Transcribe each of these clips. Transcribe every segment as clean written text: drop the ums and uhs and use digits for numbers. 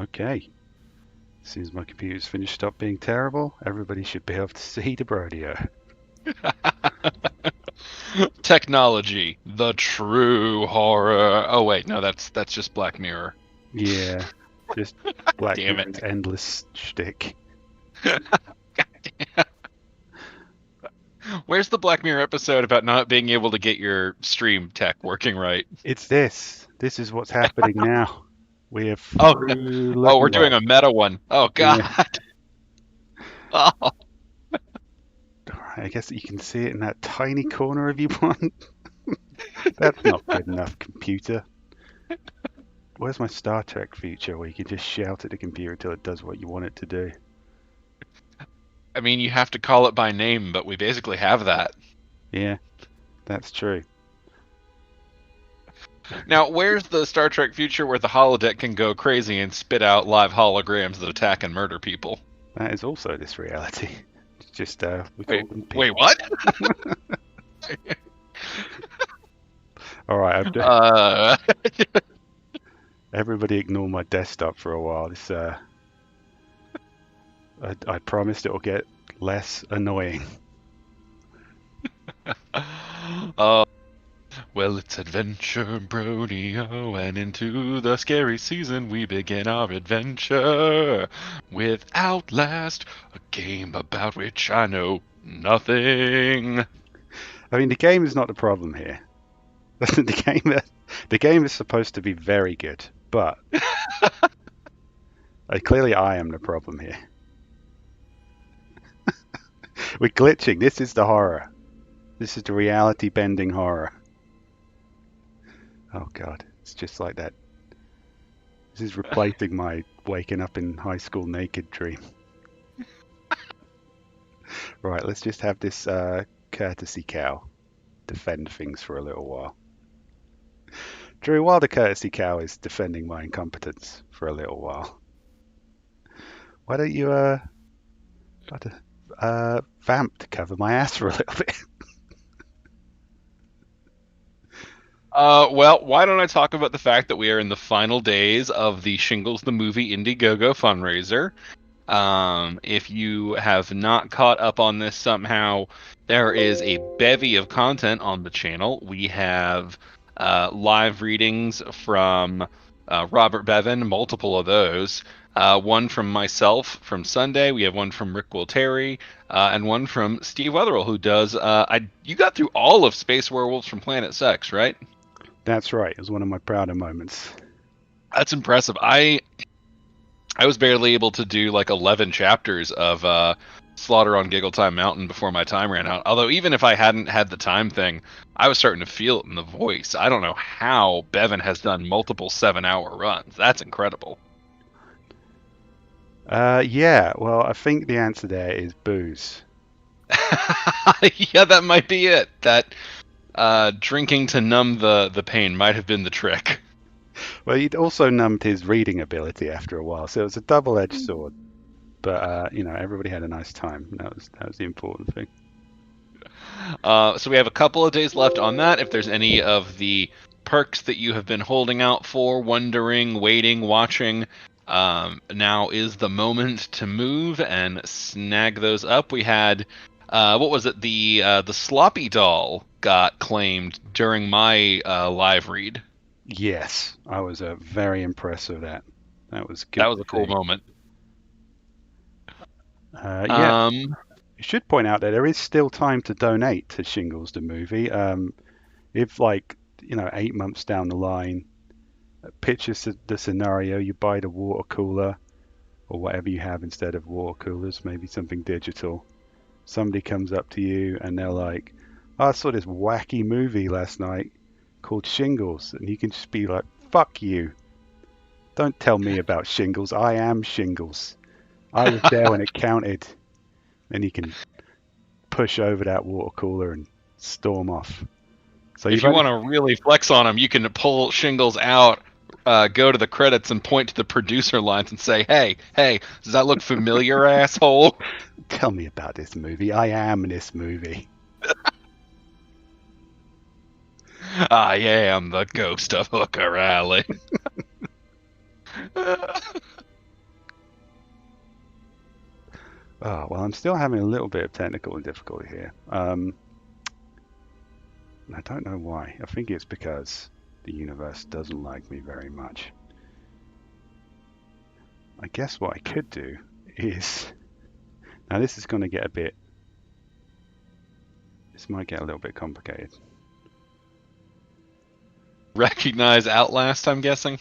Okay. As soon as my computer's finished up being terrible, everybody should be able to see the Brodeo. Technology, the true horror. Oh wait, no, that's just Black Mirror. Yeah, just Black Damn it. Mirror's endless shtick. Where's the Black Mirror episode about not being able to get your stream tech working right? It's this. This is what's happening now. We are Oh, through oh, Little we're doing Rock. a meta one. Oh God. Yeah. Oh, Alright, I guess you can see it in that tiny corner if you want. That's not good enough, computer. Where's my Star Trek feature where you can just shout at the computer until it does what you want it to do? I mean, you have to call it by name, but we basically have that. Yeah, that's true. Now, where's the Star Trek future where the holodeck can go crazy and spit out live holograms that attack and murder people? That is also this reality. It's just, we call Wait, them people. wait, what? Alright, everybody ignore my desktop for a while. This, I promised it will get less annoying. Uh, well, it's Adventure Brodeo, and into the scary season we begin our adventure with Outlast, a game about which I know nothing. I mean, the game is not the problem here. The game is supposed to be very good, but clearly I am the problem here. We're glitching. This is the horror. This is the reality-bending horror. Oh God, it's just like that. This is replacing my waking up in high school naked dream. Right, let's just have this courtesy cow defend things for a little while. Drew, while the courtesy cow is defending my incompetence for a little while, why don't you vamp to cover my ass for a little bit? Well, why don't I talk about the fact that we are in the final days of the Shingles the Movie Indiegogo fundraiser. If you have not caught up on this somehow, there is a bevy of content on the channel. We have live readings from Robert Bevan, multiple of those. One from myself from Sunday. We have one from Rick Wilteri, and one from Steve Wetherill, who does. You got through all of Space Werewolves from Planet Sex, right? That's right. It was one of my prouder moments. That's impressive. I was barely able to do like 11 chapters of Slaughter on Giggle Time Mountain before my time ran out. Although even if I hadn't had the time thing, I was starting to feel it in the voice. I don't know how Bevan has done multiple 7-hour runs. That's incredible. Yeah, well, I think the answer there is booze. Yeah, that might be it. That drinking to numb the pain might have been the trick. Well, he'd also numbed his reading ability after a while, so it was a double-edged sword. But everybody had a nice time. That was the important thing. So we have a couple of days left on that. If there's any of the perks that you have been holding out for, wondering, waiting, watching, now is the moment to move and snag those up. We had, what was it? The sloppy doll got claimed during my live read. Yes, I was very impressed with that. That was good. That was a cool moment. Yeah. You should point out that there is still time to donate to Shingles the Movie. If 8 months down the line, picture the scenario, you buy the water cooler or whatever you have instead of water coolers, maybe something digital. Somebody comes up to you and they're like, "Oh, I saw this wacky movie last night called Shingles," and you can just be like, "Fuck you. Don't tell me about Shingles. I am Shingles. I was there when it counted." And you can push over that water cooler and storm off. So if you want to really flex on them, you can pull Shingles out, go to the credits, and point to the producer lines and say, "Hey, does that look familiar, asshole?" Tell me about this movie. I am this movie. I am the ghost of Hooker Alley. Oh, well, I'm still having a little bit of technical difficulty here. I don't know why. I think it's because the universe doesn't like me very much. I guess what I could do is... Now this is going to get a bit... This might get a little bit complicated. Recognize Outlast, I'm guessing?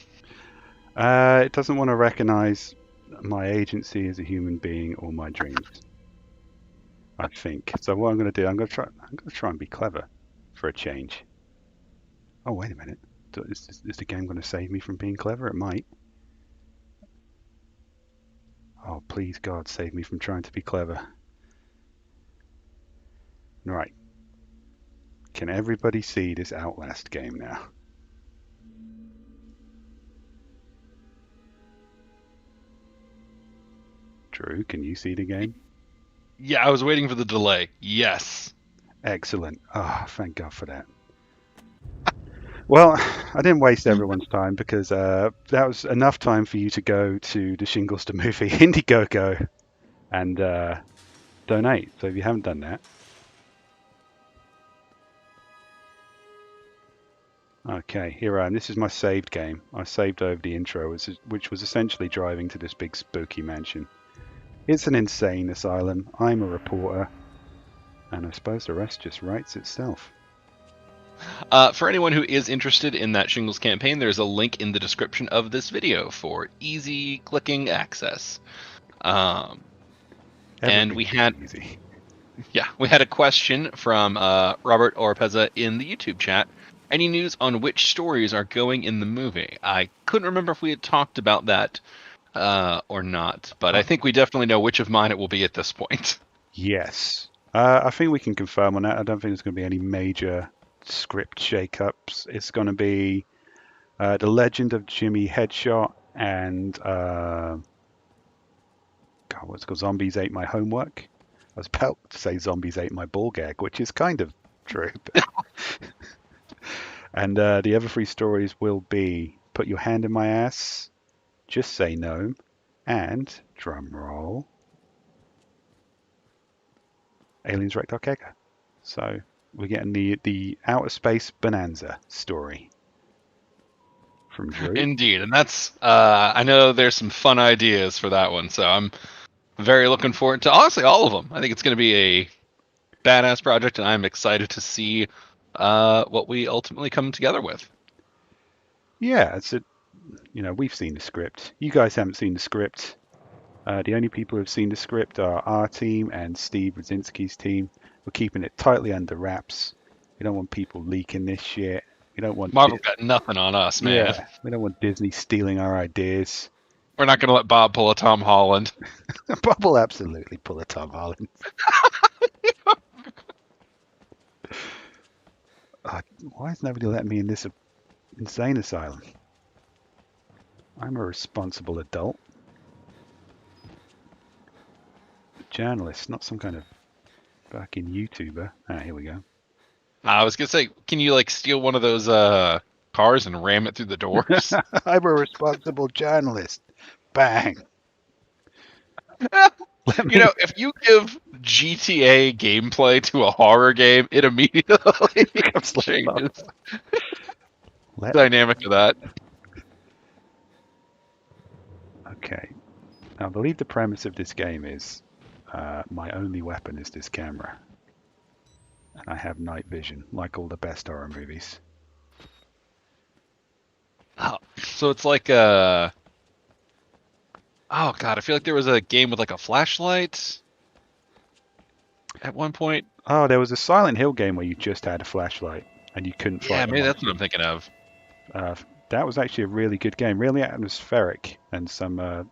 It doesn't want to recognize my agency as a human being or my dreams. I think. So what I'm going to do, I'm going to try and be clever for a change. Oh, wait a minute. Is the game going to save me from being clever? It might. Oh, please God, save me from trying to be clever. Right. Can everybody see this Outlast game now? Drew, can you see the game? Yeah, I was waiting for the delay. Yes. Excellent. Oh, thank God for that. Well, I didn't waste everyone's time because that was enough time for you to go to the Shingles to Movie Indiegogo and donate. So if you haven't done that, okay, here I am. This is my saved game. I saved over the intro, which was essentially driving to this big spooky mansion. It's an insane asylum. I'm a reporter, and I suppose the rest just writes itself. For anyone who is interested in that Shingles campaign, there's a link in the description of this video for easy clicking access. And we had easy. Yeah, we had a question from Robert Oropeza in the YouTube chat. Any news on which stories are going in the movie? I couldn't remember if we had talked about that or not, but I think we definitely know which of mine it will be at this point. Yes. I think we can confirm on that. I don't think there's going to be any major script shake-ups. It's going to be The Legend of Jimmy Headshot and God, what's it called? Zombies Ate My Homework. I was about to say Zombies Ate My Ball Gag, which is kind of true. And the other three stories will be Put Your Hand in My Ass, Just Say No, and, drum roll, Aliens Wrecked Our Kegger. So we're getting the outer space bonanza story from Drew. Indeed, and that's I know there's some fun ideas for that one, so I'm very looking forward to honestly all of them. I think it's going to be a badass project, and I'm excited to see what we ultimately come together with. Yeah, we've seen the script. You guys haven't seen the script. The only people who've seen the script are our team and Steve Rudzinski's team. We're keeping it tightly under wraps. We don't want people leaking this shit. We don't want Marvel's got nothing on us, man. Yeah, we don't want Disney stealing our ideas. We're not going to let Bob pull a Tom Holland. Bob will absolutely pull a Tom Holland. Why is nobody letting me in this insane asylum? I'm a responsible adult. A journalist, not some kind of fucking YouTuber. Ah, here we go. I was going to say, can you steal one of those cars and ram it through the doors? I'm a responsible journalist. Bang. If you give GTA gameplay to a horror game, it immediately changes the dynamic of that. Okay. Now, I believe the premise of this game is my only weapon is this camera. And I have night vision, like all the best horror movies. Oh, so it's like a... Oh, God, I feel like there was a game with a flashlight at one point. Oh, there was a Silent Hill game where you just had a flashlight and you couldn't fight. Yeah, maybe that's what I'm thinking of. That was actually a really good game, really atmospheric and some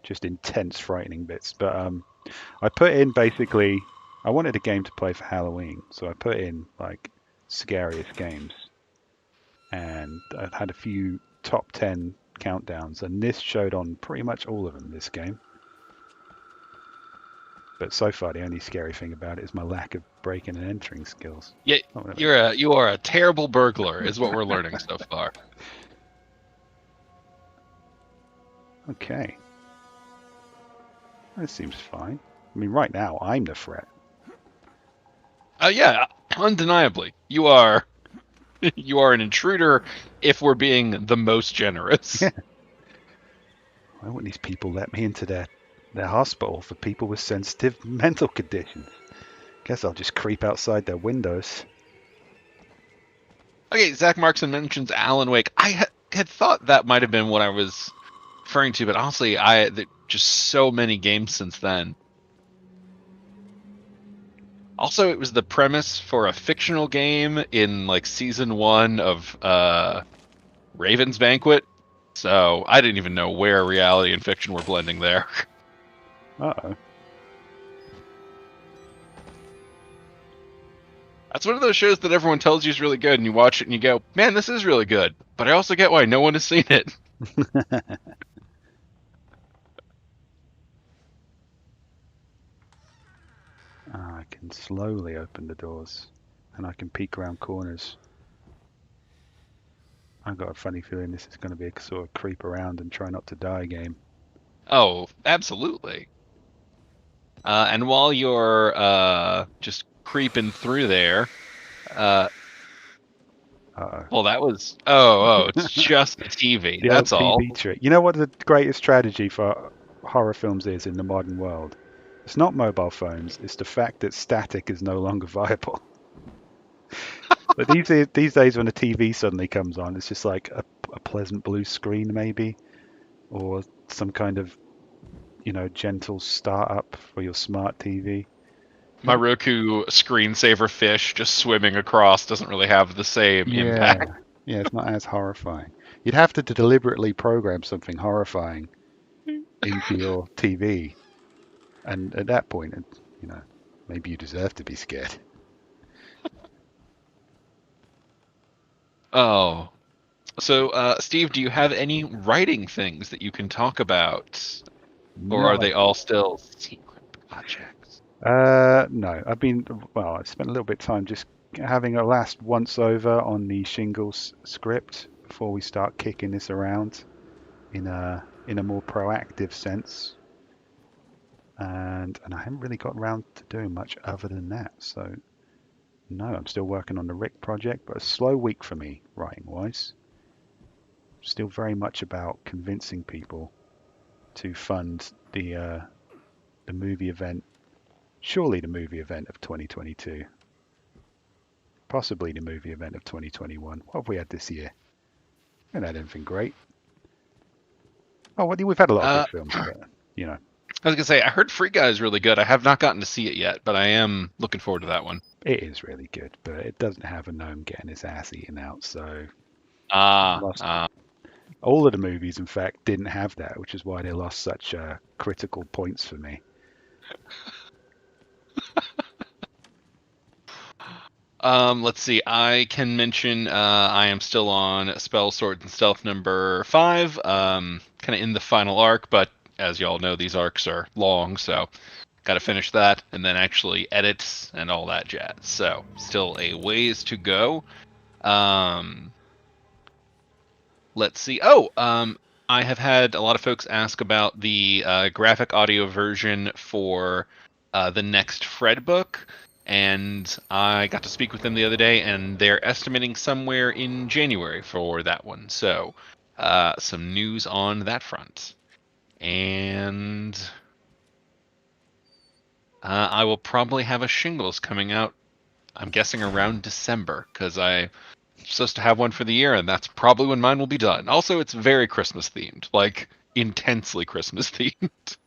just intense, frightening bits. But I put in basically, I wanted a game to play for Halloween, so I put in scariest games, and I had a few top 10 countdowns, and this showed on pretty much all of them, this game. But so far, the only scary thing about it is my lack of breaking and entering skills. Yeah, you are a terrible burglar, is what we're learning so far. Okay. That seems fine. I mean, right now, I'm the threat. Yeah, undeniably, you are you are an intruder. If we're being the most generous. Why wouldn't these people let me into their hospital for people with sensitive mental conditions? Guess I'll just creep outside their windows. Okay, Zach Markson mentions Alan Wake. I had thought that might have been what I was referring to, but honestly, just so many games since then. Also, it was the premise for a fictional game in like season 1 of Raven's Banquet. So I didn't even know where reality and fiction were blending there. Uh-oh. That's one of those shows that everyone tells you is really good, and you watch it and you go, "Man, this is really good." But I also get why no one has seen it. I can slowly open the doors, and I can peek around corners. I've got a funny feeling this is going to be a sort of creep around and try not to die game. Oh, absolutely. And while you're just creeping through there, uh, Uh-oh. well, that was oh, it's just the TV. The old That's all. TV trick. You know what the greatest strategy for horror films is in the modern world? It's not mobile phones. It's the fact that static is no longer viable. But these days, when a TV suddenly comes on, it's just like a pleasant blue screen, maybe, or some kind of gentle startup for your smart TV. My Roku screensaver fish just swimming across doesn't really have the same Yeah, impact. yeah, it's not as horrifying. You'd have to deliberately program something horrifying into your TV, and at that point, you know, maybe you deserve to be scared. Oh, so Steve, do you have any writing things that you can talk about, or Not are like, they all still secret projects? no, I spent a little bit of time just having a last once over on the Shingles script before we start kicking this around in a more proactive sense. And I haven't really got around to doing much other than that. So no, I'm still working on the Rick project, but a slow week for me writing wise. Still very much about convincing people to fund the movie event, surely the movie event of 2022, possibly the movie event of 2021. What have we had this year? We haven't had anything great. Oh, we've had a lot of Uh, good films, but you know, I was gonna say I heard Free Guy is really good. I have not gotten to see it yet, but I am looking forward to that one. it is really good, but it doesn't have a gnome getting his ass eaten out. So Ah, lost all of the movies, in fact, didn't have that, which is why they lost such critical points for me. let's see. I can mention I am still on Spell Sword and Stealth number 5, kind of in the final arc, but as y'all know, these arcs are long, so got to finish that and then actually edit and all that jazz. So still a ways to go. Um, let's see. I have had a lot of folks ask about the graphic audio version for the next Fred book, and I got to speak with them the other day, and they're estimating somewhere in January for that one. So, some news on that front. And I will probably have a Shingles coming out, I'm guessing around December, because I'm supposed to have one for the year, and that's probably when mine will be done. Also, it's very Christmas themed, like intensely Christmas themed.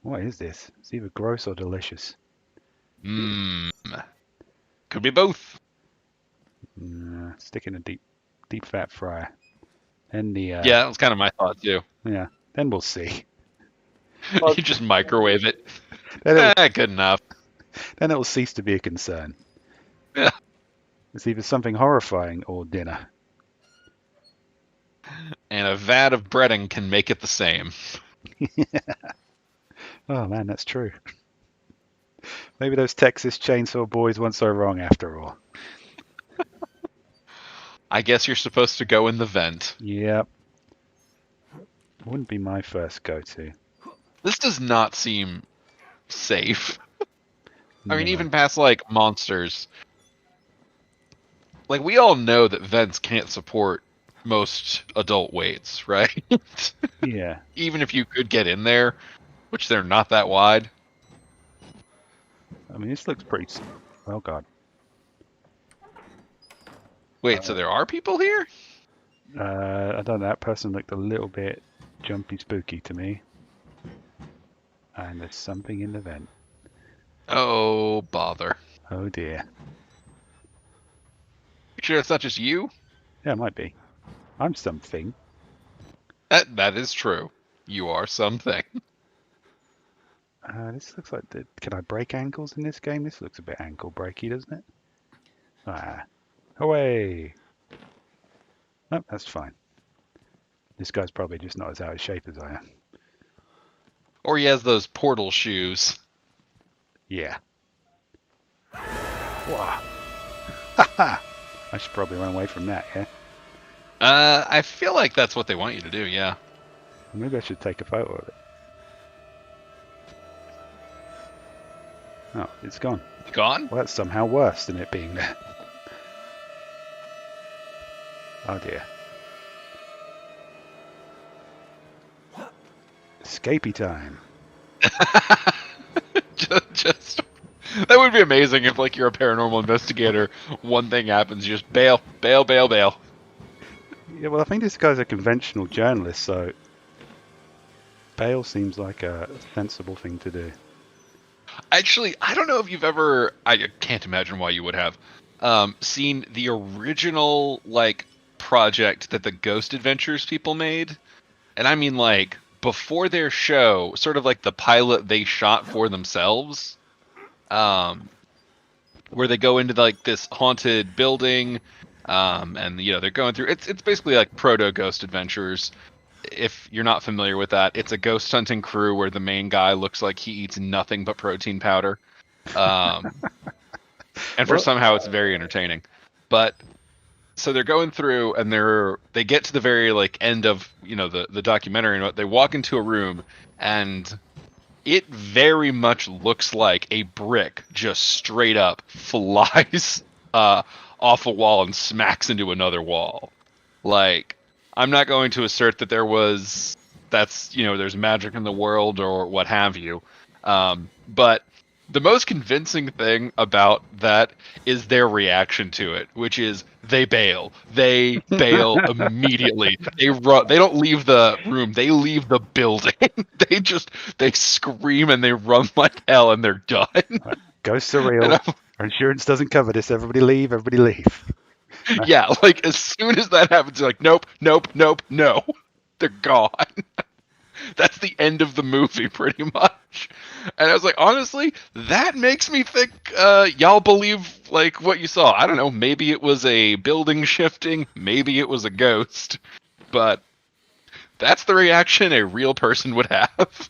What is this? It's either gross or delicious. Mmm. Could be both. Stick in a deep fat fryer. And the Yeah, that was kind of my thought too. yeah, then we'll see. Well, You just microwave it. then it'll Good enough. then it'll cease to be a concern. Yeah. It's either something horrifying or dinner. And a vat of breading can make it the same. Oh man, that's true. Maybe those Texas Chainsaw Boys weren't so wrong after all. I guess you're supposed to go in the vent. Yep. Wouldn't be my first go-to. This does not seem safe. I mean, No. even past like monsters. Like we all know that vents can't support most adult weights, right? Yeah. Even if you could get in there, which they're not that wide. I mean, this looks pretty. Oh God. Wait, so there are people here? I don't know. That person looked a little bit jumpy, spooky to me. And there's something in the vent. Oh, bother. Oh dear. You sure it's not just you? Yeah, it might be. I'm something. That is true. You are something. This looks like. Can I break ankles in this game? This looks a bit ankle breaky, doesn't it? Ah. Away. Oh, that's fine. This guy's probably just not as out of shape as I am. Or he has those portal shoes. Yeah. Wow. Ha! I should probably run away from that, yeah? I feel like that's what they want you to do, yeah. Maybe I should take a photo of it. Oh, it's gone. Gone? Well, that's somehow worse than it being there. Oh dear. Escapey time. just that would be amazing if like you're a paranormal investigator, one thing happens, you just bail. Yeah, well, I think this guy's a conventional journalist, so bail seems like a sensible thing to do. Actually, I don't know if you've ever, I can't imagine why you would have, seen the original like project that the Ghost Adventures people made. And I mean like before their show, sort of like the pilot they shot for themselves. Where they go into like this haunted building, and they're going through. It's basically like proto Ghost Adventures. If you're not familiar with that, it's a ghost hunting crew where the main guy looks like he eats nothing but protein powder, um, and for Well, somehow it's very entertaining. But so they're going through and they get to the very like end of the documentary, and they walk into a room and it very much looks like a brick just straight up flies off a wall and smacks into another wall. Like, I'm not going to assert that there's magic in the world or what have you. But the most convincing thing about that is their reaction to it, which is they bail. They bail immediately. They run. They don't leave the room. They leave the building. they scream and they run like hell and they're done. ghosts are And real. Our insurance doesn't cover this. Everybody leave. Everybody leave. yeah, like as soon as that happens, you're like, nope, nope, nope, no, they're gone. That's the end of the movie, pretty much. And I was like, honestly, that makes me think y'all believe like what you saw. I don't know, maybe it was a building shifting, maybe it was a ghost, but that's the reaction a real person would have.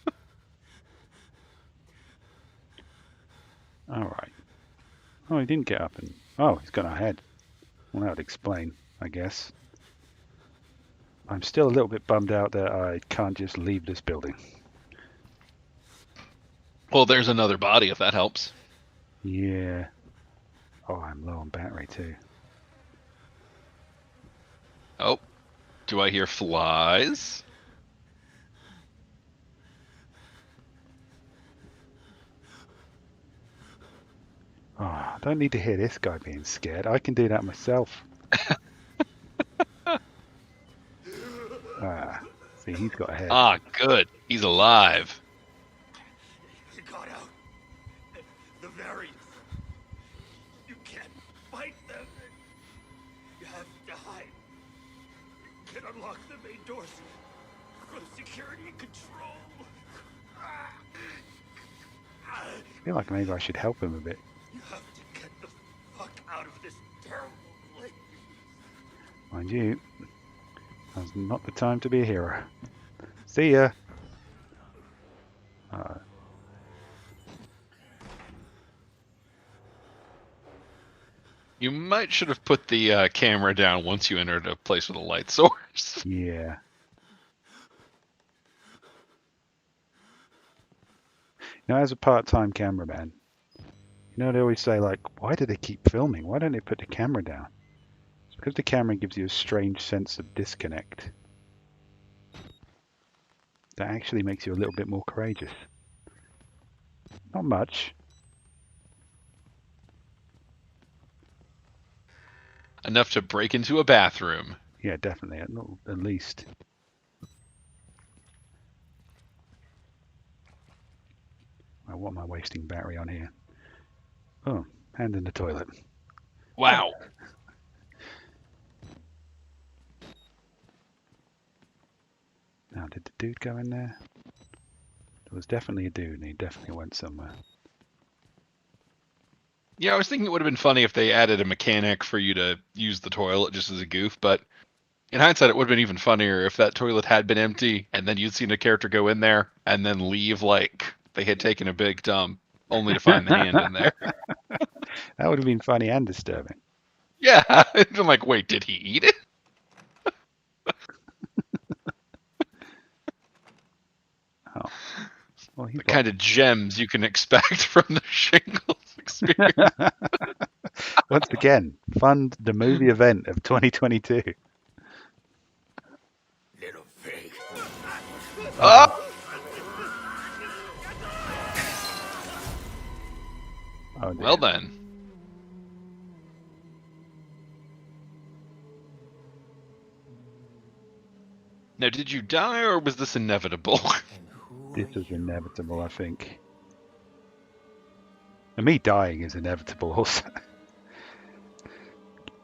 All right. Oh, he didn't get up and. Oh, he's gone ahead. Well, that would explain, I guess. I'm still a little bit bummed out that I can't just leave this building. Well, there's another body if that helps. Yeah. Oh, I'm low on battery too. Oh, do I hear flies? Oh, I don't need to hear this guy being scared. I can do that myself. See, he's got a head. Ah, good. He's alive. He got out. The variants. You can't fight them. You have to hide. You can unlock the main doors for the security control. I feel like maybe I should help him a bit. You have to get the fuck out of this terrible place. Mind you, now's not the time to be a hero. See ya. You might should have put the camera down once you entered a place with a light source. Yeah. as a part-time cameraman, they always say, like, why do they keep filming? Why don't they put the camera down? It's because the camera gives you a strange sense of disconnect that actually makes you a little bit more courageous. Not much. Enough to break into a bathroom. Yeah, definitely, at least. Oh, what am I wasting battery on here? Oh, hand in the toilet. Wow. Now, did the dude go in there? There was definitely a dude, and he definitely went somewhere. Yeah, I was thinking it would have been funny if they added a mechanic for you to use the toilet just as a goof, but in hindsight, it would have been even funnier if that toilet had been empty, and then you'd seen a character go in there, and then leave like they had taken a big dump, only to find the hand in there. That would have been funny and disturbing. Yeah, I'm like, wait, did he eat it? Oh. Well, The kind of gems you can expect from the Shingles experience. Once again, fund the movie event of 2022. Little pig. Oh! Oh, dear. Well then. Now, did you die, or was this inevitable? This is inevitable, I think. And me dying is inevitable also.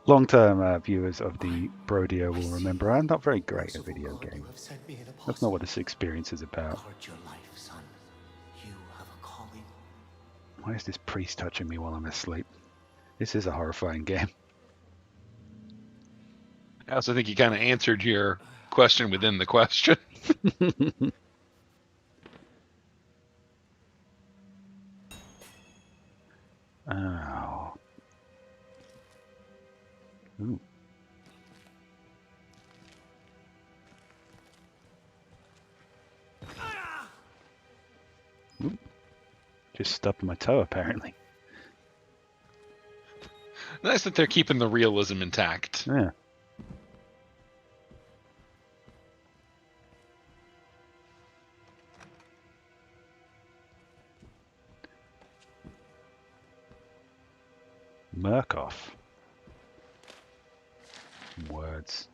Long-term viewers of the Brodeo will remember I'm not very great at video games. That's not what this experience is about. Why is this priest touching me while I'm asleep? This is a horrifying game. I also think you kind of answered your question within the question. Oh. Ooh. Ooh. Just stubbed my toe, apparently. Nice that they're keeping the realism intact. Yeah. Murkoff. Words.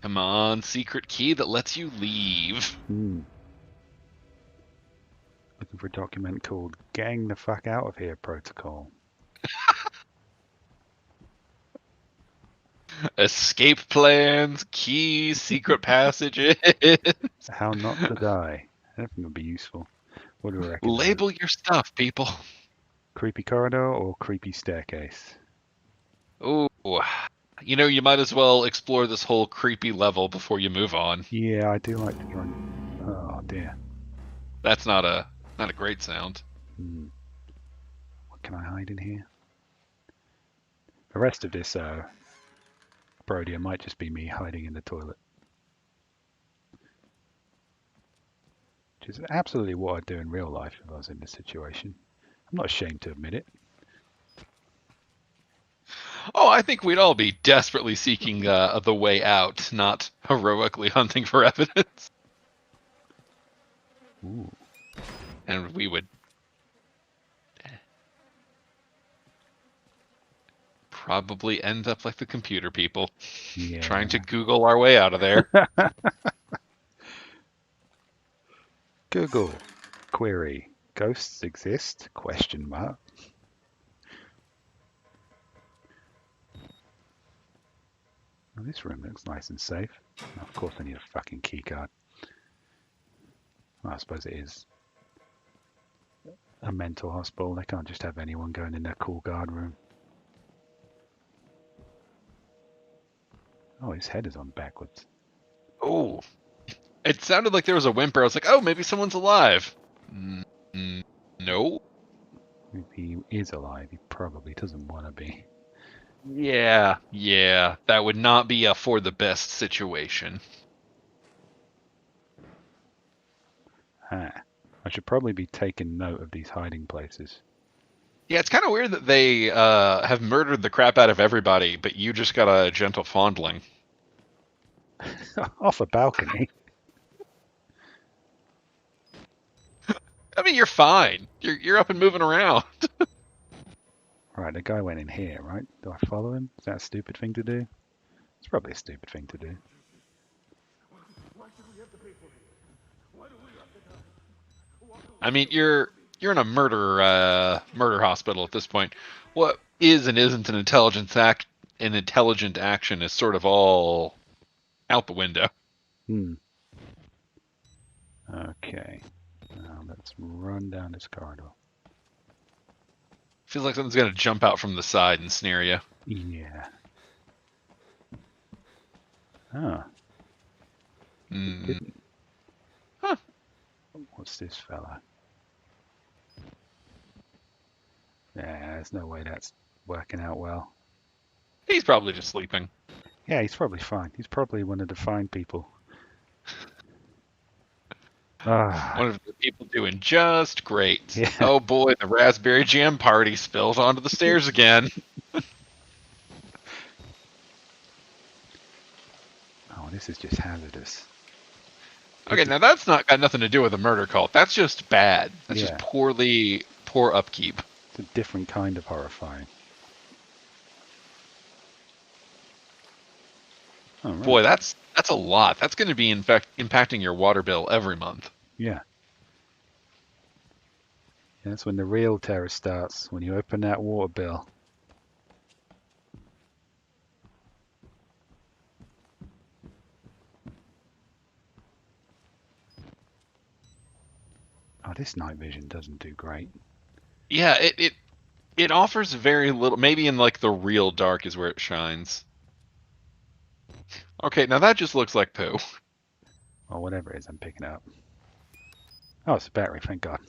Come on, secret key that lets you leave. Looking for a document called Gang the Fuck Out of Here Protocol. Escape plans, keys, secret passages. How not to die. Everything would be useful. What do we reckon? Label your stuff, people. Creepy corridor or creepy staircase? Ooh. You know, you might as well explore this whole creepy level before you move on. Yeah, I do like to try and... Oh, dear. That's not a great sound. What can I hide in here? The rest of this Brodeo might just be me hiding in the toilet. Which is absolutely what I'd do in real life if I was in this situation. I'm not ashamed to admit it. Oh, I think we'd all be desperately seeking the way out, not heroically hunting for evidence. Ooh. And we would probably end up like the computer people, trying to Google our way out of there. Google. Query. Ghosts exist? Question mark. Oh, this room looks nice and safe. Oh, of course I need a fucking keycard. Well, I suppose it is a mental hospital. They can't just have anyone going in their cool guard room. Oh, his head is on backwards. Oh, it sounded like there was a whimper. I was like, oh, maybe someone's alive. No. If he is alive, he probably doesn't want to be. Yeah, that would not be a for the best situation. Ah, I should probably be taking note of these hiding places. Yeah, it's kind of weird that they have murdered the crap out of everybody, but you just got a gentle fondling. Off a balcony. I mean, you're fine. You're up and moving around. Right, the guy went in here, right? Do I follow him? Is that a stupid thing to do? It's probably a stupid thing to do. I mean, you're in a murder hospital at this point. What is and isn't an intelligent action is sort of all out the window. Okay. Now let's run down this corridor. Feels like something's gonna jump out from the side and snare you. Yeah. Ah. Didn't. Huh. What's this fella? Yeah, there's no way that's working out well. He's probably just sleeping. Yeah, he's probably fine. He's probably one of the fine people. Ah. One of the people doing just great. Yeah. Oh boy, the raspberry jam party spills onto the stairs again. Oh, this is just hazardous. Okay, now that's not got nothing to do with a murder cult. That's just bad. That's Yeah. just poor upkeep. It's a different kind of horrifying. Oh, right. Boy, that's a lot. That's going to be impacting your water bill every month. Yeah. That's when the real terror starts, when you open that water bill. Oh, this night vision doesn't do great. Yeah, it offers very little. Maybe in like the real dark is where it shines. Okay, now that just looks like poo. Or whatever it is I'm picking up. Oh, it's a battery, thank God.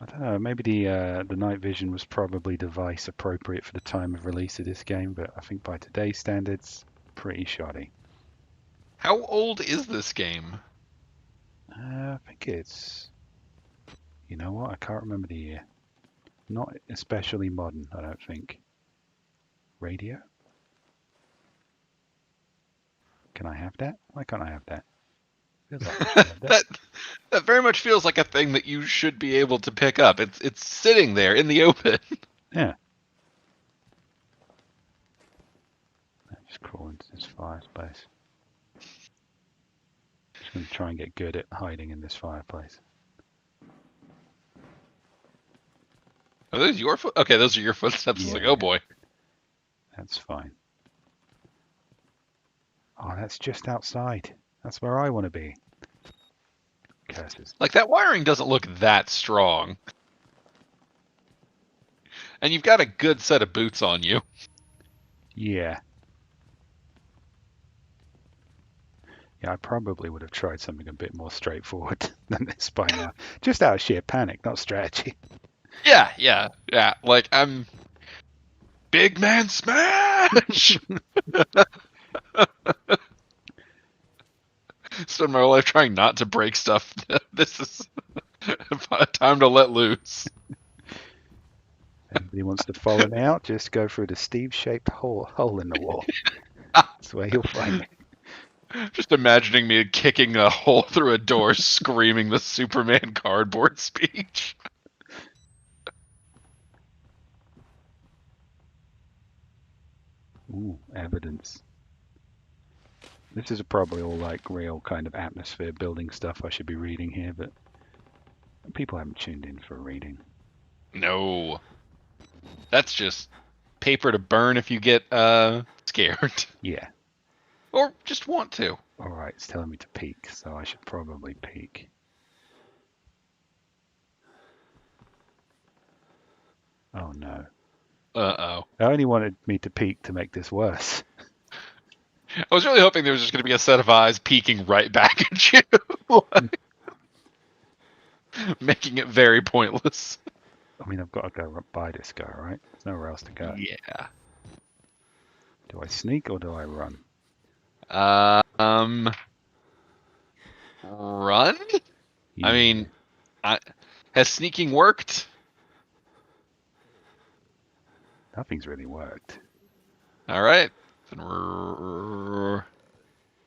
I don't know, maybe the night vision was probably device appropriate for the time of release of this game, but I think by today's standards, pretty shoddy. How old is this game? I think it's... You know what? I can't remember the year. Not especially modern, I don't think. Radio? Can I have that? Why can't I have that? Feels like I should have that. That very much feels like a thing that you should be able to pick up. It's sitting there in the open. Yeah. Just crawl into this fireplace. Just going to try and get good at hiding in this fireplace. Are those your foot? Okay, those are your footsteps. It's like, Yeah. oh boy. That's fine. Oh, that's just outside. That's where I want to be. Curses. Like that wiring doesn't look that strong. And you've got a good set of boots on you. Yeah. Yeah, I probably would have tried something a bit more straightforward than this by now. Just out of sheer panic, not strategy. Yeah. Like I'm big man smash. Spend my whole life trying not to break stuff. This is time to let loose. Anybody wants to follow me out, just go through the Steve-shaped hole in the wall. That's where you'll find me. Just imagining me kicking a hole through a door, screaming the Superman cardboard speech. Ooh, evidence. This is probably all like real kind of atmosphere building stuff I should be reading here, but people haven't tuned in for reading. No. That's just paper to burn if you get scared. Yeah. Or just want to. Alright, it's telling me to peek, so I should probably peek. Oh no. Uh-oh. I only wanted me to peek to make this worse. I was really hoping there was just going to be a set of eyes peeking right back at you. Making it very pointless. I mean, I've got to go by this guy, right? There's nowhere else to go. Yeah. Do I sneak or do I run? Run? I Yeah. mean, has sneaking worked? Nothing's really worked. All right.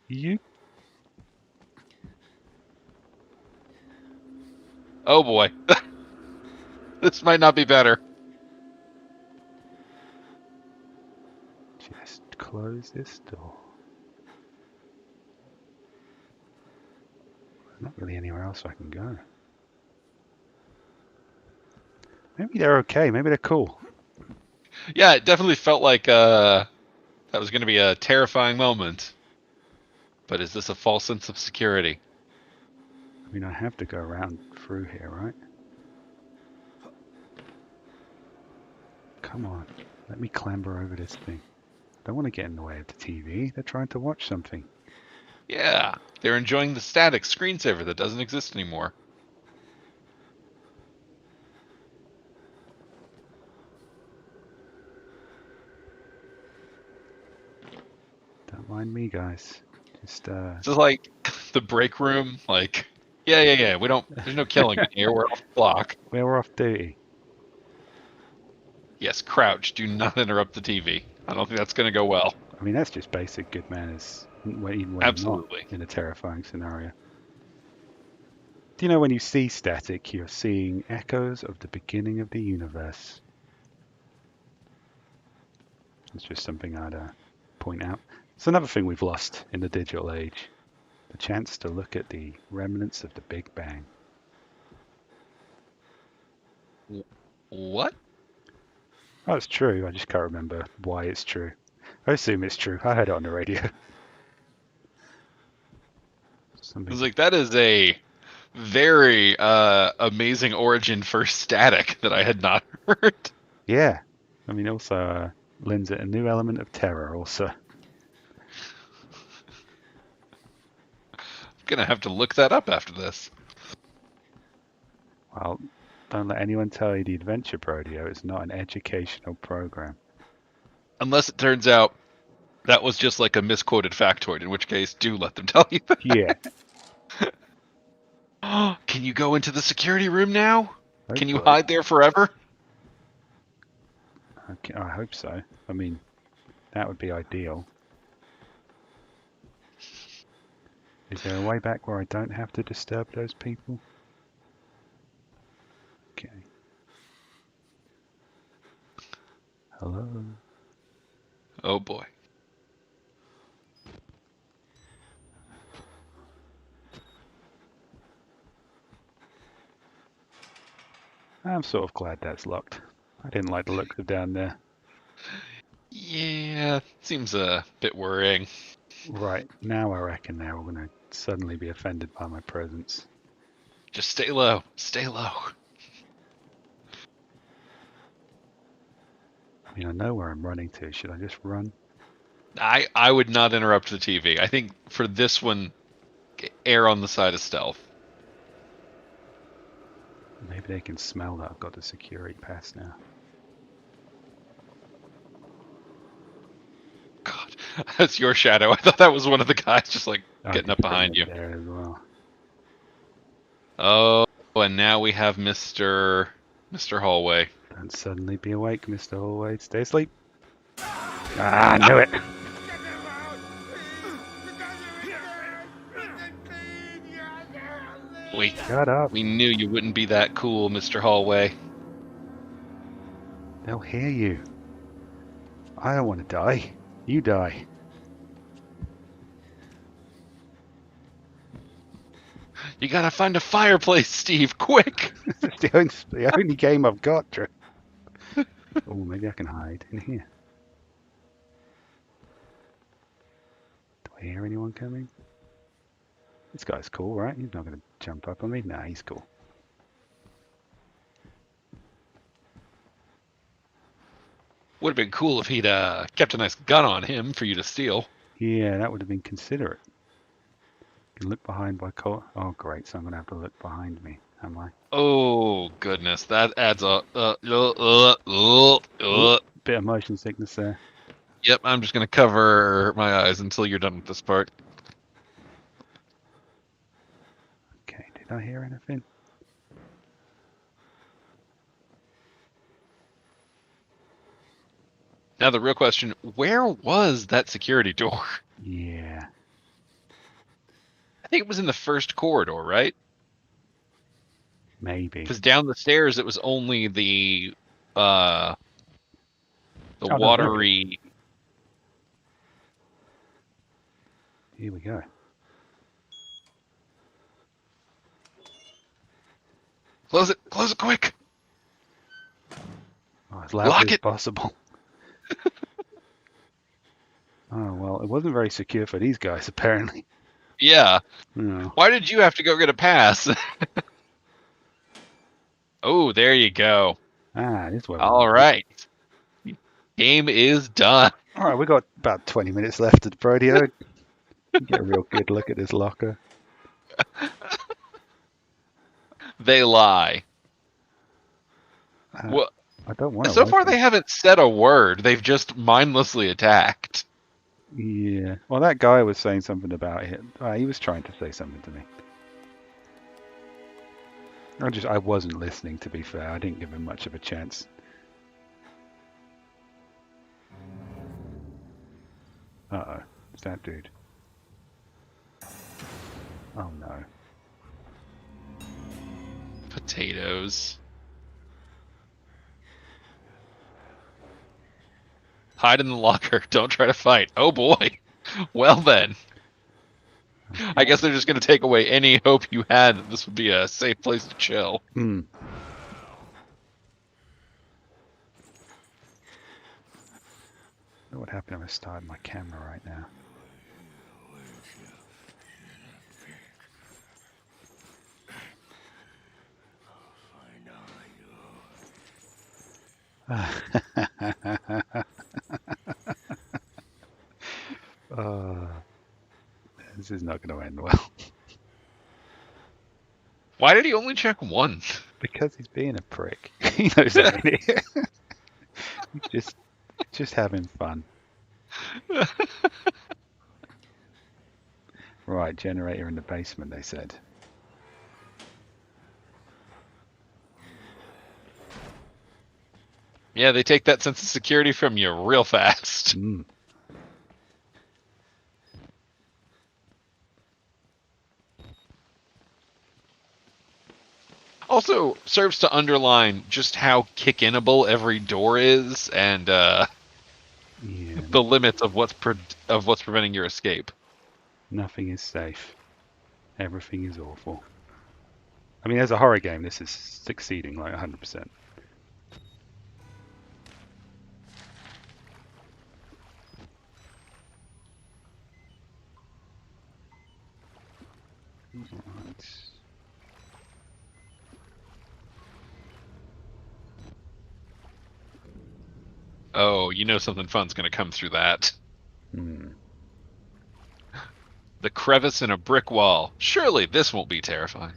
You? Oh boy. This might not be better. Just close this door. There's not really anywhere else I can go. Maybe they're okay. Maybe they're cool. Yeah, it definitely felt like that was going to be a terrifying moment. But is this a false sense of security? I mean, I have to go around through here, right? Come on. Let me clamber over this thing. I don't want to get in the way of the TV. They're trying to watch something. Yeah, they're enjoying the static screensaver that doesn't exist anymore. Don't mind me, guys. Just, This is like the break room. Like, yeah. We don't. There's no killing in here. We're off the clock. we're off duty. Yes, crouch. Do not interrupt the TV. I don't think that's going to go well. I mean, that's just basic good manners, even when you're Absolutely. not in a terrifying scenario. Do you know when you see static, you're seeing echoes of the beginning of the universe? It's just something I'd point out. It's another thing we've lost in the digital age. The chance to look at the remnants of the Big Bang. What? Oh, it's true. I just can't remember why it's true. I assume it's true. I heard it on the radio. Something. It's like that is a very amazing origin for static that I had not heard. Yeah. I mean, also lends it a new element of terror also. I'm gonna have to look that up after this. Well, don't let anyone tell you the Adventure Brodeo is not an educational program. Unless it turns out that was just like a misquoted factoid, in which case, do let them tell you that. Yeah. Can you go into the security room now? Can you Hopefully. hide there forever? Okay, I hope so. I mean, that would be ideal. Is there a way back where I don't have to disturb those people? Okay. Hello? Oh boy. I'm sort of glad that's locked. I didn't like the look of down there. Yeah, seems a bit worrying. Right, now I reckon they're all going to suddenly be offended by my presence. Just stay low. Stay low. I mean, I know where I'm running to. Should I just run? I would not interrupt the TV. I think for this one, err on the side of stealth. Maybe they can smell that I've got the security pass now. God, that's your shadow. I thought that was one of the guys just like I getting did up behind put you. it there as well. Oh, and now we have Mr. Hallway. Don't suddenly be awake, Mr. Hallway. Stay asleep. Ah, I knew it. Shut up. We knew you wouldn't be that cool, Mr. Hallway. They'll hear you. I don't want to die. You die. You gotta find a fireplace, Steve, quick! It's the only game I've got, Drew. Oh, maybe I can hide in here. Do I hear anyone coming? This guy's cool, right? He's not going to jump up on me. Nah, he's cool. Would have been cool if he'd kept a nice gun on him for you to steal. Yeah, that would have been considerate. You can look behind by color. Oh, great. So I'm going to have to look behind me. am I? Oh goodness, that adds up. Ooh, bit of motion sickness there. Yep, I'm just gonna cover my eyes until you're done with this part. Okay, did I hear anything? Now the real question: where was that security door? Yeah, I think it was in the first corridor, right? maybe. Because down the stairs it was only the Oh no, there it is. watery. Here we go. Close it! Close it quick! Oh, as loudly Lock as it! possible. Oh well, it wasn't very secure for these guys apparently. Yeah. Oh, Why did you have to go get a pass? Oh, there you go. this is where we All want to be. right. Game is done. All right, we got about 20 minutes left at Brodeo. Get a real good look at this locker. They lie. Uh, Well, I don't want to so far open. they haven't said a word. They've just mindlessly attacked. Yeah. Well, that guy was saying something about it. He was trying to say something to me. I wasn't listening, to be fair. I didn't give him much of a chance. Uh-oh. It's that dude. Oh no. Potatoes. Hide in the locker. Don't try to fight. Oh boy. Well then. I guess they're just going to take away any hope you had that this would be a safe place to chill. Hmm. What would happen if I started my camera right now? uh, this is not going to end well. Why did he only check one? Because he's being a prick. He knows I'm in here. He's just having fun. Right, generator in the basement, they said. Yeah, they take that sense of security from you real fast. Mm. Also serves to underline just how kick-inable every door is, and Yeah, the limits of what's preventing your escape. nothing is safe. Everything is awful. I mean, as a horror game, this is succeeding like 100%. Right. Oh, you know something fun's going to come through that. Hmm. The crevice in a brick wall. Surely this won't be terrifying.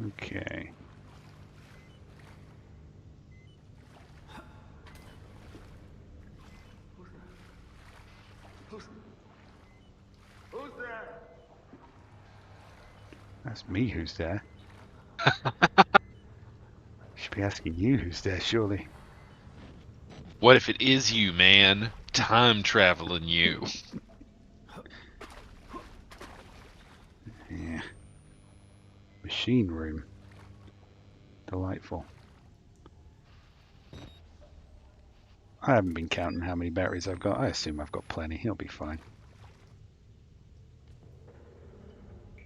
Okay. Who's there? That's me who's there. Should be asking you who's there, surely. What if it is you, man? Time traveling you. Yeah. Machine room. Delightful. I haven't been counting how many batteries I've got. I assume I've got plenty. He'll be fine.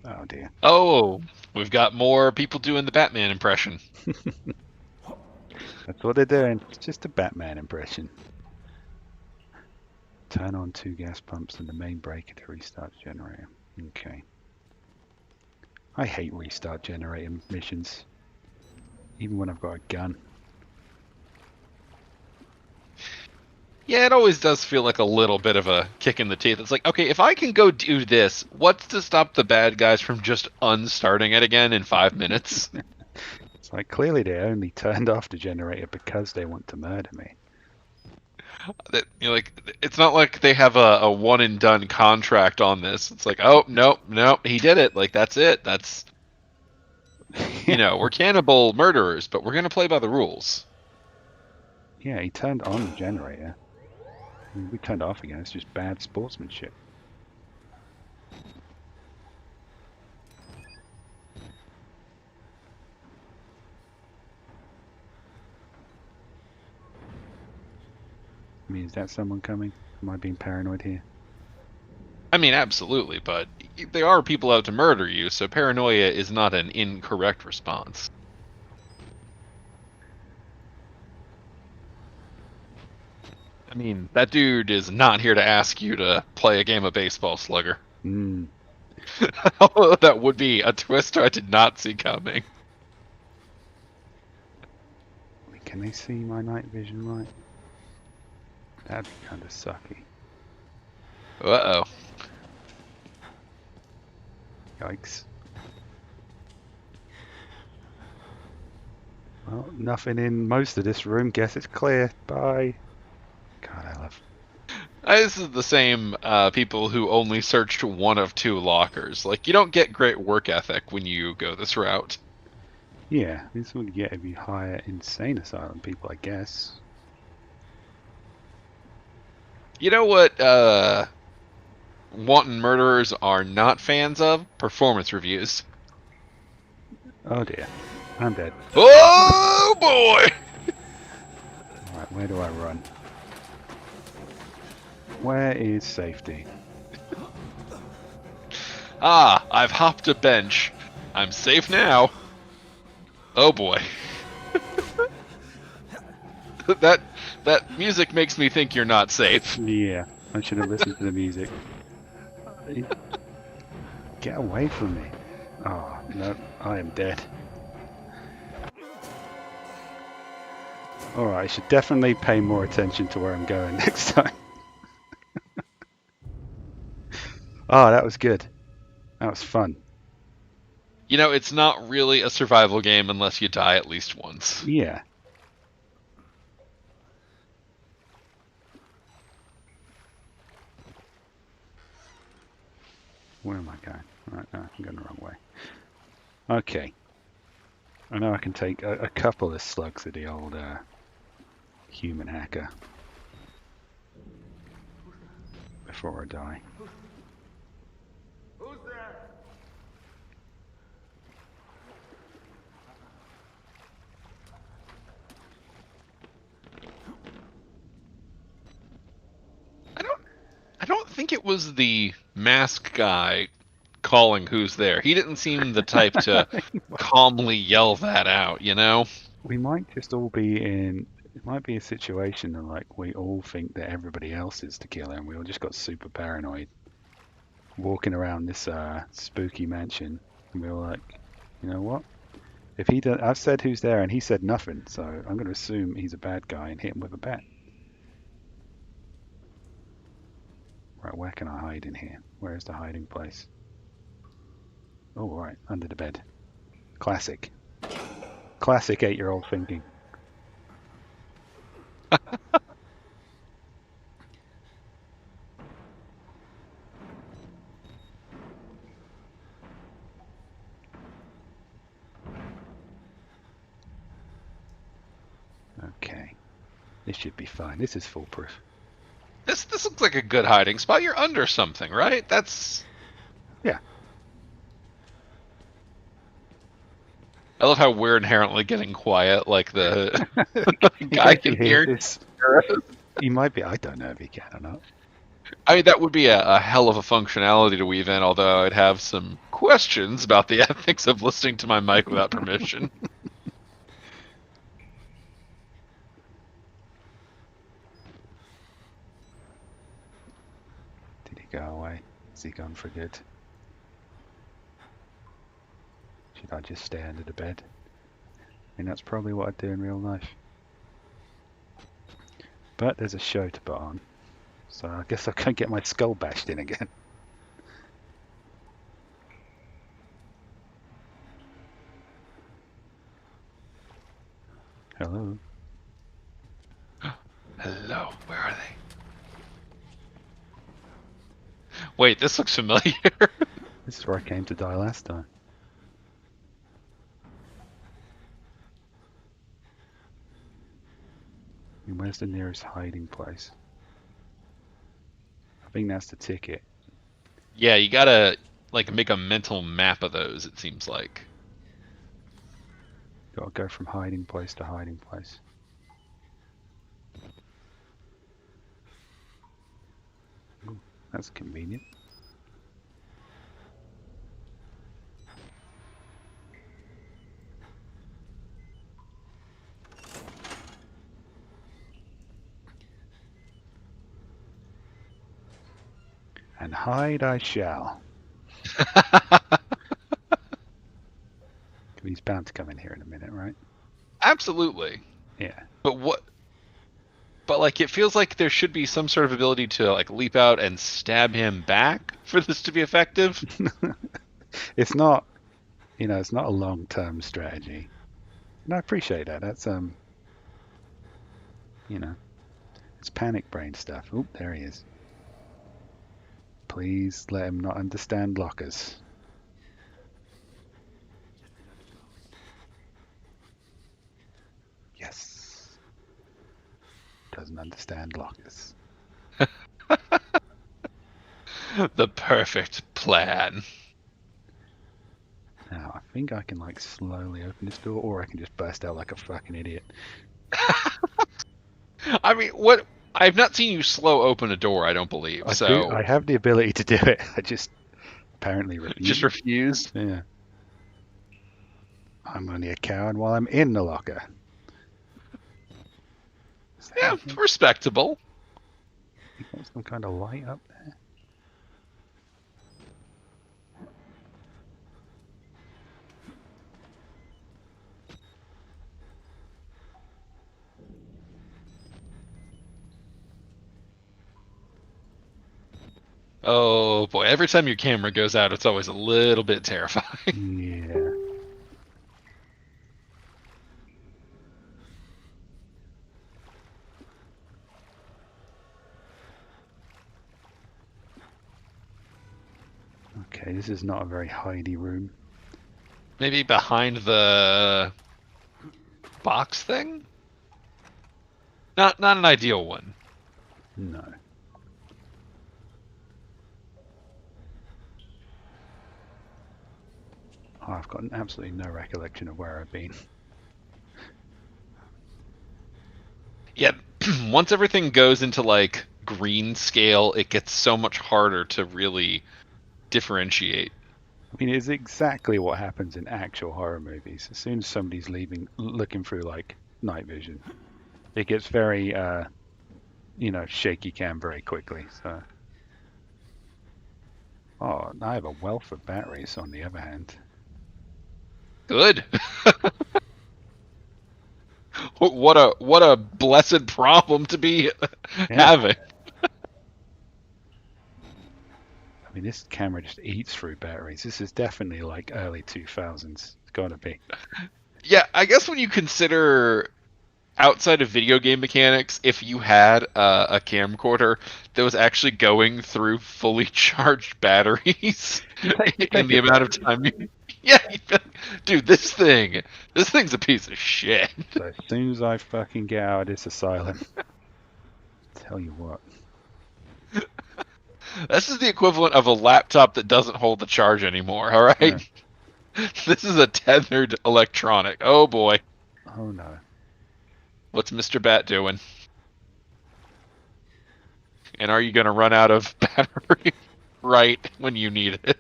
Oh dear. Oh, we've got more people doing the Batman impression. That's what they're doing. It's just a Batman impression. Turn on 2 gas pumps and the main breaker to restart the generator. Okay. I hate restart generator missions. Even when I've got a gun. Yeah, it always does feel like a little bit of a kick in the teeth. It's like, okay, if I can go do this, what's to stop the bad guys from just unstarting it again in 5 minutes? It's like clearly they only turned off the generator because they want to murder me. That like, it's not like they have a one and done contract on this. It's like, oh nope, nope, he did it. Like that's it. That's we're cannibal murderers, but we're gonna play by the rules. Yeah, he turned on the generator. I mean, we turned it off again. It's just bad sportsmanship. I mean, is that someone coming? Am I being paranoid here? I mean, absolutely, but there are people out to murder you, so paranoia is not an incorrect response. I mean, that dude is not here to ask you to play a game of baseball, Slugger. Hmm. That would be a twist I did not see coming. Wait, can they see my night vision right? That'd be kind of sucky. Uh-oh. Yikes. Well, nothing in most of this room. Guess it's clear. Bye. God, I love... This is the same people who only searched one of two lockers. Like, you don't get great work ethic when you go this route. Yeah, this would get if you hire insane asylum people, I guess. You know what wanton murderers are not fans of? Performance reviews. Oh dear. I'm dead. Oh boy! Alright, where do I run? Where is safety? Ah, I've hopped a bench. I'm safe now. Oh boy. that music makes me think you're not safe. Yeah, I should have listened to the music. Get away from me. Oh, no, I am dead. Alright, I should definitely pay more attention to where I'm going next time. Oh, that was good. That was fun. You know, it's not really a survival game unless you die at least once. Yeah. Where am I going? Right, no, I'm going the wrong way. Okay. I know I can take a couple of slugs at the old human hacker before I die. Who's there? I don't think it was the mask guy calling who's there. He didn't seem the type to calmly yell that out, you know? We might just all be in... It might be a situation that, like, we all think that everybody else is the killer and we all just got super paranoid walking around this spooky mansion and we were like, you know what? If he does, I've said who's there and he said nothing, so I'm going to assume he's a bad guy and hit him with a bat. Right, where can I hide in here? Where is the hiding place? Oh, right, under the bed. Classic. Classic 8-year-old thinking. Okay. This should be fine. This is foolproof. This looks like a good hiding spot. You're under something, right? That's... Yeah. I love how we're inherently getting quiet, like the guy can hear. This. He might be. I don't know if he can or not. I mean, that would be a hell of a functionality to weave in, although I'd have some questions about the ethics of listening to my mic without permission. Did he go away? Is he gone for good? Should I just stay under the bed? I mean, that's probably what I'd do in real life. But there's a show to put on, so I guess I can't get my skull bashed in again. Hello. Hello, where are they? Wait, this looks familiar. This is where I came to die last time. Where's the nearest hiding place? I think that's the ticket. Yeah, you gotta like make a mental map of those, it seems like. Gotta go from hiding place to hiding place. Ooh, that's convenient. And hide I shall. He's bound to come in here in a minute, right? Absolutely. Yeah. But what? But like, it feels like there should be some sort of ability to like leap out and stab him back for this to be effective. It's not, it's not a long-term strategy. And I appreciate that. That's it's panic brain stuff. Oop, there he is. Please let him not understand lockers. Yes. Doesn't understand lockers. The perfect plan. Now, I think I can like slowly open this door, or I can just burst out like a fucking idiot. I mean, what? I've not seen you slow open a door, I don't believe. I have the ability to do it. I just apparently refuse. Just refused? Yeah. I'm only a coward while I'm in the locker. Yeah, respectable. You got some kind of light up there? Oh boy, every time your camera goes out, it's always a little bit terrifying. Yeah. Okay, this is not a very hidey room. Maybe behind the box thing? Not an ideal one. No. Oh, I've got absolutely no recollection of where I've been. Yeah, once everything goes into like green scale, it gets so much harder to really differentiate. I mean, it's exactly what happens in actual horror movies. As soon as somebody's looking through like night vision, it gets very, shaky cam very quickly. So, oh, I have a wealth of batteries. On the other hand, Good. What a blessed problem to be having. I mean, this camera just eats through batteries. This is definitely like early 2000s. It's got to be. Yeah, I guess when you consider outside of video game mechanics, if you had a camcorder that was actually going through fully charged batteries in the amount of time yeah, dude, this thing's a piece of shit. So as soon as I fucking get out of this asylum, tell you what. This is the equivalent of a laptop that doesn't hold the charge anymore, all right? Yeah. This is a tethered electronic. Oh boy. Oh no. What's Mr. Bat doing? And are you going to run out of battery right when you need it?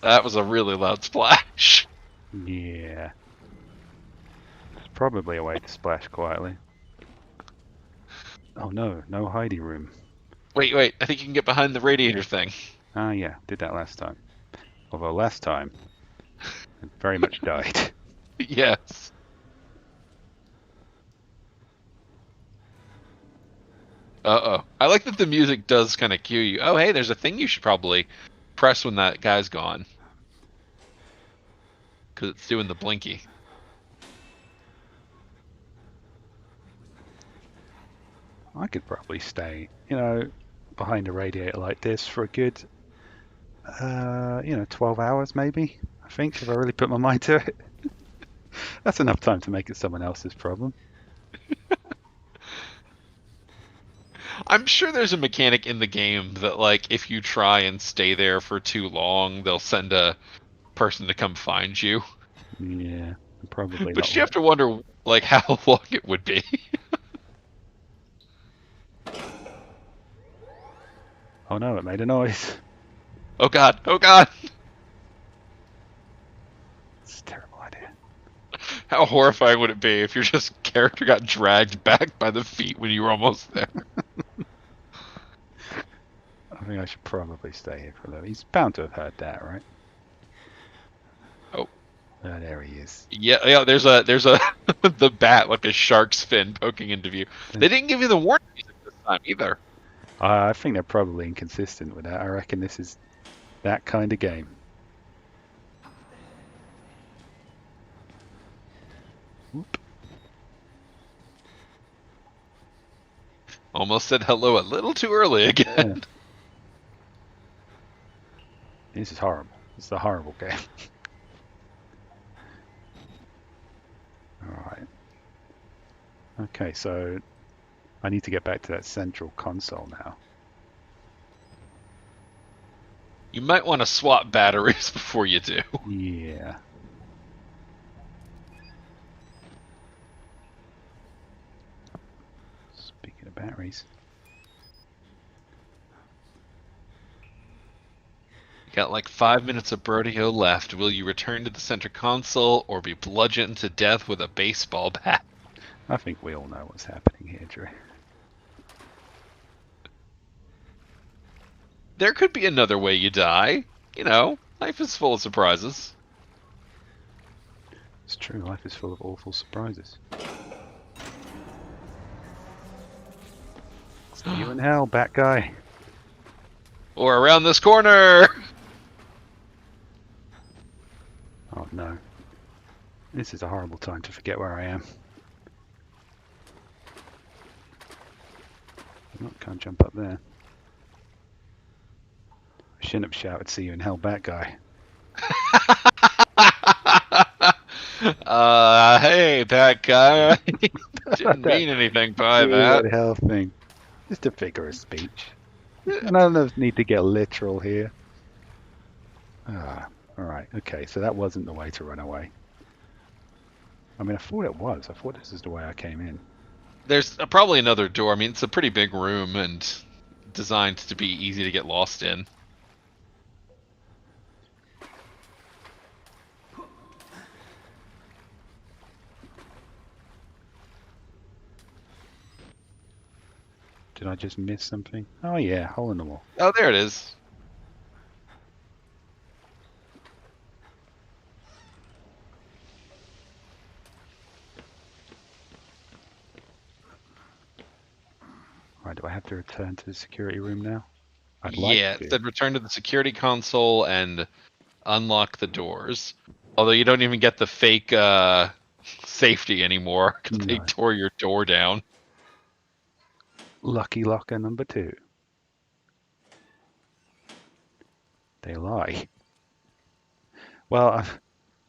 That was a really loud splash. Yeah. There's probably a way to splash quietly. Oh no, no hidey room. Wait, I think you can get behind the radiator thing. Ah yeah, did that last time. Although last time, I very much died. Yes. Uh-oh. I like that the music does kind of cue you. Oh, hey, there's a thing you should probably press when that guy's gone. Because it's doing the blinky. I could probably stay, behind a radiator like this for a good, 12 hours maybe. I think if I really put my mind to it, that's enough time to make it someone else's problem. I'm sure there's a mechanic in the game that, like, if you try and stay there for too long, they'll send a person to come find you. Yeah, probably But not. you have to wonder, like, how long it would be. Oh no, it made a noise. Oh god, oh god! It's a terrible idea. How horrifying would it be if your just character got dragged back by the feet when you were almost there? I think I should probably stay here for a little. He's bound to have heard that, right? Oh. There he is. Yeah, there's a the bat, like a shark's fin poking into view. They didn't give you the warning music this time either. I think they're probably inconsistent with that. I reckon this is that kind of game. Whoop. Almost said hello a little too early again. Yeah. This is horrible. This is a horrible game. Alright. Okay, so I need to get back to that central console now. You might want to swap batteries before you do. Yeah. Speaking of batteries. You got like 5 minutes of Brodeo left. Will you return to the center console or be bludgeoned to death with a baseball bat? I think we all know what's happening here, Drew. There could be another way you die. You know, life is full of surprises. It's true, life is full of awful surprises. See you in hell, bat guy. Or around this corner! Oh no. This is a horrible time to forget where I am. Oh, can't jump up there. I shouldn't have shouted, see you in hell, bat guy. Hey, that guy. Didn't mean anything by See you that. in hell thing. Just a figure of speech. And I don't need to get literal here. Alright, okay, so that wasn't the way to run away. I mean, I thought it was. I thought this is the way I came in. There's probably another door. I mean, it's a pretty big room and designed to be easy to get lost in. Did I just miss something? Oh yeah, hole in the wall. Oh, there it is. Right, do I have to return to the security room now? I'd Yeah, like it to. said return to the security console and unlock the doors. Although you don't even get the fake safety anymore because they No. tore your door down. Lucky locker number 2. They lie. Well, I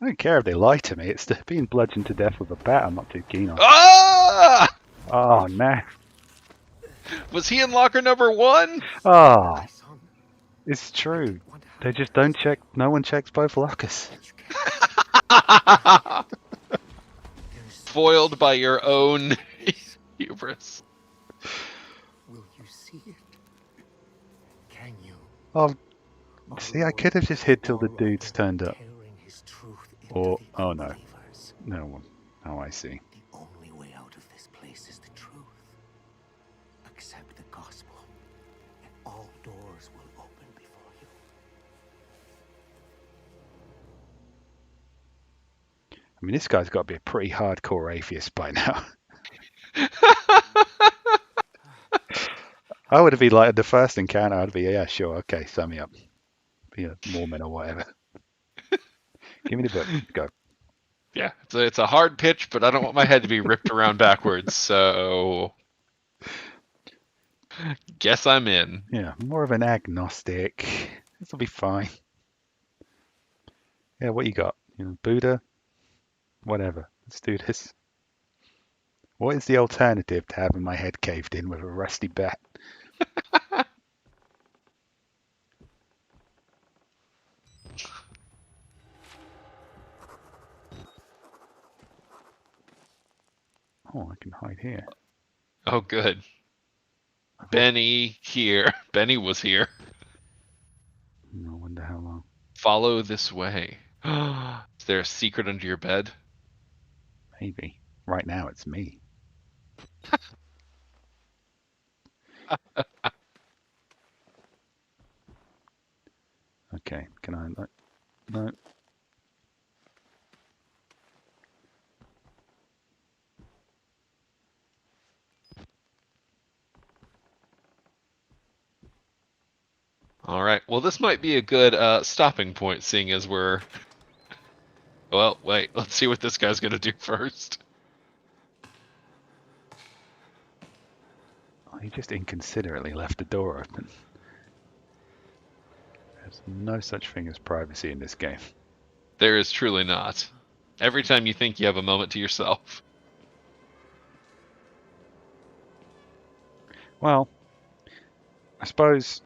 don't care if they lie to me. It's being bludgeoned to death with a bat I'm not too keen on. Ah! Oh, no. Was he in locker number 1? Oh, My son, it's true. didn't want to They have just don't check. No one checks both lockers. There is Foiled by your own hubris. Will you see it? Can you? Oh, see, I could have just hid till the dudes turned up. Or, oh no. No one. Oh, I see. The only way out of this place is the truth. Accept the gospel, and all doors will open before you. I mean, this guy's got to be a pretty hardcore atheist by now. I would have been like the first encounter. I'd be, yeah, sure, okay, sign me up. Be a Mormon or whatever. Give me the book. Go. Yeah, it's a hard pitch, but I don't want my head to be ripped around backwards, so guess I'm in. Yeah, more of an agnostic. This will be fine. Yeah, what you got? Buddha? Whatever. Let's do this. What is the alternative to having my head caved in with a rusty bat? Oh, I can hide here. Oh, good. Benny here. Benny was here. I wonder how long. Follow this way. Is there a secret under your bed? Maybe. Right now it's me. Okay, can I... No. All right. Well, this might be a good stopping point, seeing as we're... Well, wait. Let's see what this guy's going to do first. Oh, he just inconsiderately left the door open. There's no such thing as privacy in this game. There is truly not. Every time you think you have a moment to yourself. Well, I suppose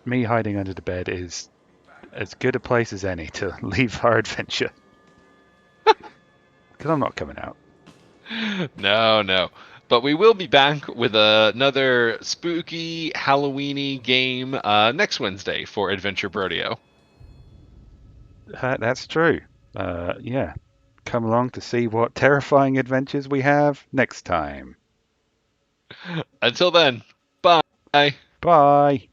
me hiding under the bed is as good a place as any to leave our adventure. Because I'm not coming out. No. But we will be back with another spooky Halloweeny game next Wednesday for Adventure Brodeo. That's true. Yeah. Come along to see what terrifying adventures we have next time. Until then, bye. Bye.